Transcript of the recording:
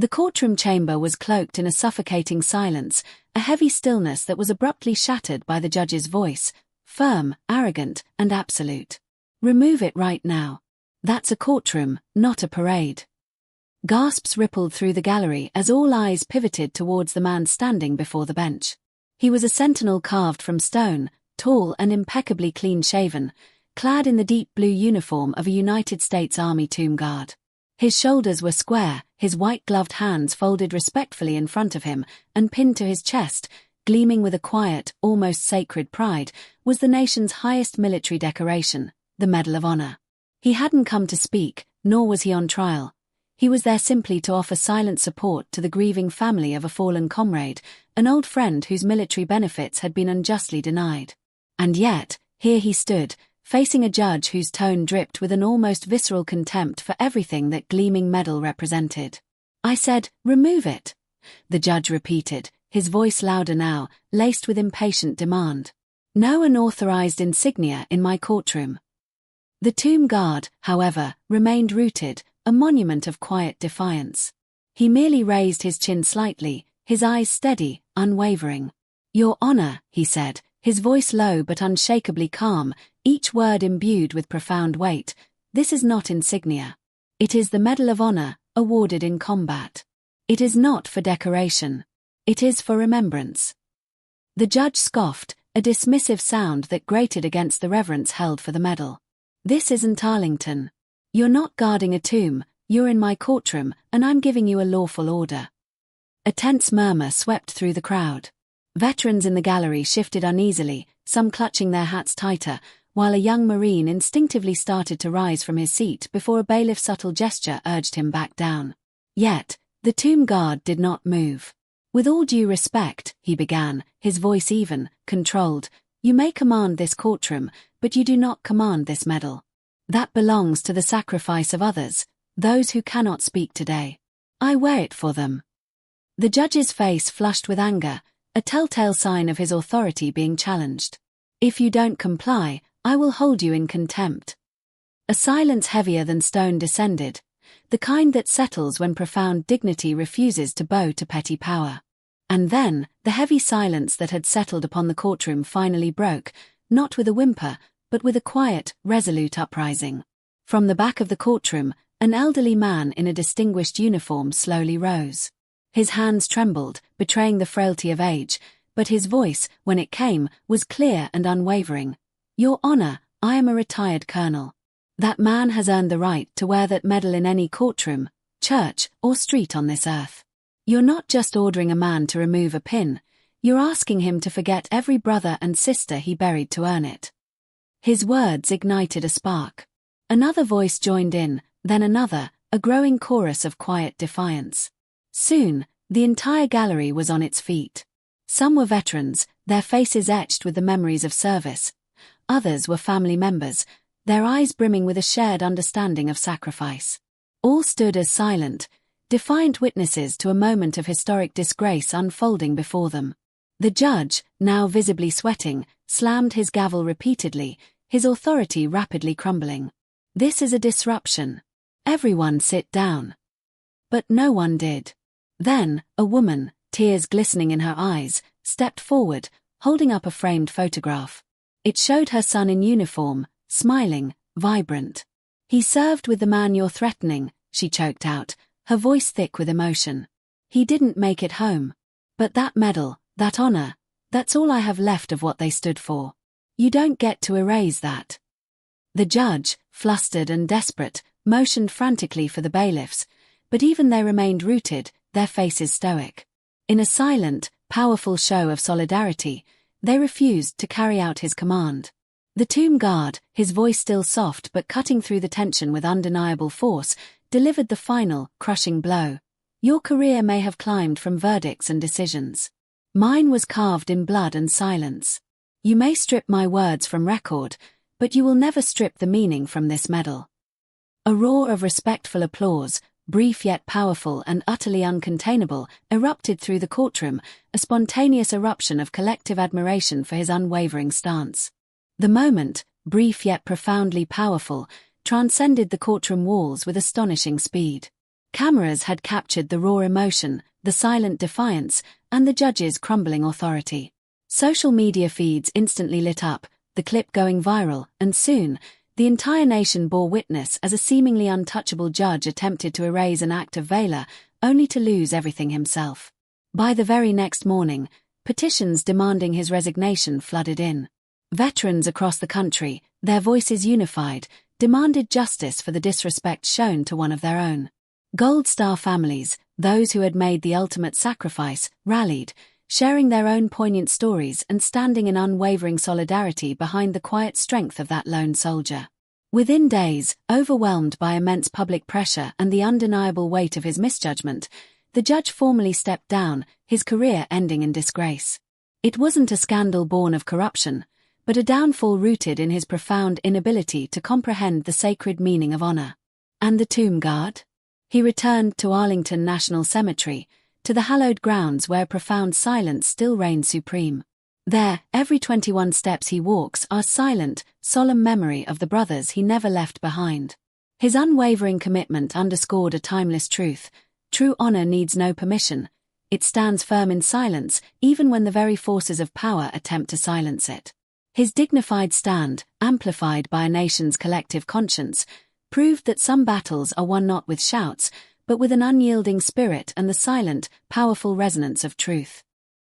The courtroom chamber was cloaked in a suffocating silence, a heavy stillness that was abruptly shattered by the judge's voice, firm, arrogant, and absolute. "Remove it right now. That's a courtroom, not a parade." Gasps rippled through the gallery as all eyes pivoted towards the man standing before the bench. He was a sentinel carved from stone, tall and impeccably clean-shaven, clad in the deep blue uniform of a United States Army tomb guard. His shoulders were square, his white-gloved hands folded respectfully in front of him, and pinned to his chest, gleaming with a quiet, almost sacred pride, was the nation's highest military decoration, the Medal of Honor. He hadn't come to speak, nor was he on trial. He was there simply to offer silent support to the grieving family of a fallen comrade, an old friend whose military benefits had been unjustly denied. And yet, here he stood, facing a judge whose tone dripped with an almost visceral contempt for everything that gleaming medal represented. "I said, remove it," the judge repeated, his voice louder now, laced with impatient demand. "No unauthorized insignia in my courtroom." The tomb guard, however, remained rooted, a monument of quiet defiance. He merely raised his chin slightly, his eyes steady, unwavering. "Your Honor," he said, his voice low but unshakably calm, each word imbued with profound weight, "this is not insignia. It is the Medal of Honor, awarded in combat. It is not for decoration. It is for remembrance." The judge scoffed, a dismissive sound that grated against the reverence held for the medal. "This isn't Arlington. You're not guarding a tomb, you're in my courtroom, and I'm giving you a lawful order." A tense murmur swept through the crowd. Veterans in the gallery shifted uneasily, some clutching their hats tighter, while a young Marine instinctively started to rise from his seat before a bailiff's subtle gesture urged him back down. Yet, the tomb guard did not move. "With all due respect," he began, his voice even, controlled, "you may command this courtroom, but you do not command this medal. That belongs to the sacrifice of others, those who cannot speak today. I wear it for them." The judge's face flushed with anger, a telltale sign of his authority being challenged. "If you don't comply, I will hold you in contempt." A silence heavier than stone descended, the kind that settles when profound dignity refuses to bow to petty power. And then, the heavy silence that had settled upon the courtroom finally broke, not with a whimper, but with a quiet, resolute uprising. From the back of the courtroom, an elderly man in a distinguished uniform slowly rose. His hands trembled, betraying the frailty of age, but his voice, when it came, was clear and unwavering. "Your Honor, I am a retired colonel. That man has earned the right to wear that medal in any courtroom, church, or street on this earth. You're not just ordering a man to remove a pin, you're asking him to forget every brother and sister he buried to earn it." His words ignited a spark. Another voice joined in, then another, a growing chorus of quiet defiance. Soon, the entire gallery was on its feet. Some were veterans, their faces etched with the memories of service. Others were family members, their eyes brimming with a shared understanding of sacrifice. All stood as silent, defiant witnesses to a moment of historic disgrace unfolding before them. The judge, now visibly sweating, slammed his gavel repeatedly, his authority rapidly crumbling. "This is a disruption. Everyone sit down." But no one did. Then, a woman, tears glistening in her eyes, stepped forward, holding up a framed photograph. It showed her son in uniform, smiling, vibrant. "He served with the man you're threatening," she choked out, her voice thick with emotion. "He didn't make it home. But that medal, that honor, that's all I have left of what they stood for. You don't get to erase that." The judge, flustered and desperate, motioned frantically for the bailiffs, but even they remained rooted, their faces stoic. In a silent, powerful show of solidarity, they refused to carry out his command. The tomb guard, his voice still soft but cutting through the tension with undeniable force, delivered the final, crushing blow. "Your career may have climbed from verdicts and decisions. Mine was carved in blood and silence. You may strip my words from record, but you will never strip the meaning from this medal." A roar of respectful applause, brief yet powerful and utterly uncontainable, erupted through the courtroom, a spontaneous eruption of collective admiration for his unwavering stance. The moment, brief yet profoundly powerful, transcended the courtroom walls with astonishing speed. Cameras had captured the raw emotion, the silent defiance, and the judge's crumbling authority. Social media feeds instantly lit up, the clip going viral, and soon, the entire nation bore witness as a seemingly untouchable judge attempted to erase an act of valor, only to lose everything himself. By the very next morning, petitions demanding his resignation flooded in. Veterans across the country, their voices unified, demanded justice for the disrespect shown to one of their own. Gold Star families, those who had made the ultimate sacrifice, rallied, sharing their own poignant stories and standing in unwavering solidarity behind the quiet strength of that lone soldier. Within days, overwhelmed by immense public pressure and the undeniable weight of his misjudgment, the judge formally stepped down, his career ending in disgrace. It wasn't a scandal born of corruption, but a downfall rooted in his profound inability to comprehend the sacred meaning of honor. And the tomb guard? He returned to Arlington National Cemetery, to the hallowed grounds where profound silence still reigned supreme. There, every 21 steps he walks are silent, solemn memory of the brothers he never left behind. His unwavering commitment underscored a timeless truth: true honor needs no permission. It stands firm in silence, even when the very forces of power attempt to silence it. His dignified stand, amplified by a nation's collective conscience, proved that some battles are won not with shouts, but with an unyielding spirit and the silent, powerful resonance of truth.